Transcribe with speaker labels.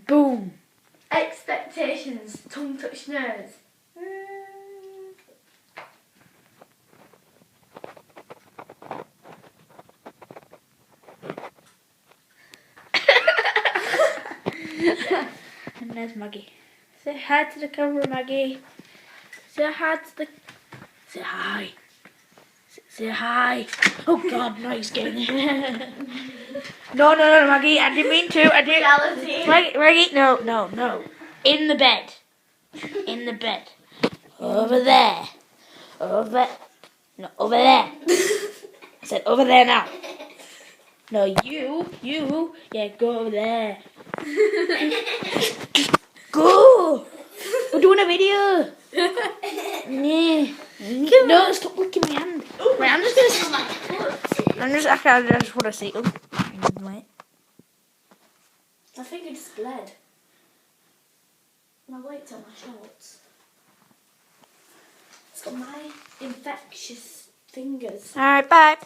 Speaker 1: Boom.
Speaker 2: Expectations. Tongue touch nose.
Speaker 1: And there's Maggie. Say hi to the camera, Maggie. Say hi to the... Say hi. Say hi. Oh God, no, he's getting it. No, Maggie. I didn't mean to. I didn't.
Speaker 2: Reality.
Speaker 1: Maggie, no. In the bed. In the bed. Over there. Over. No, over there. I said over there now. No, you. Yeah, go over there. Go. We're doing a video. Yeah. No, stop licking my hand. Right, I'm just gonna. I just want to see. Wait.
Speaker 2: I think it just bled. My weight's on my shorts. It's got my infectious fingers.
Speaker 1: All right, bye.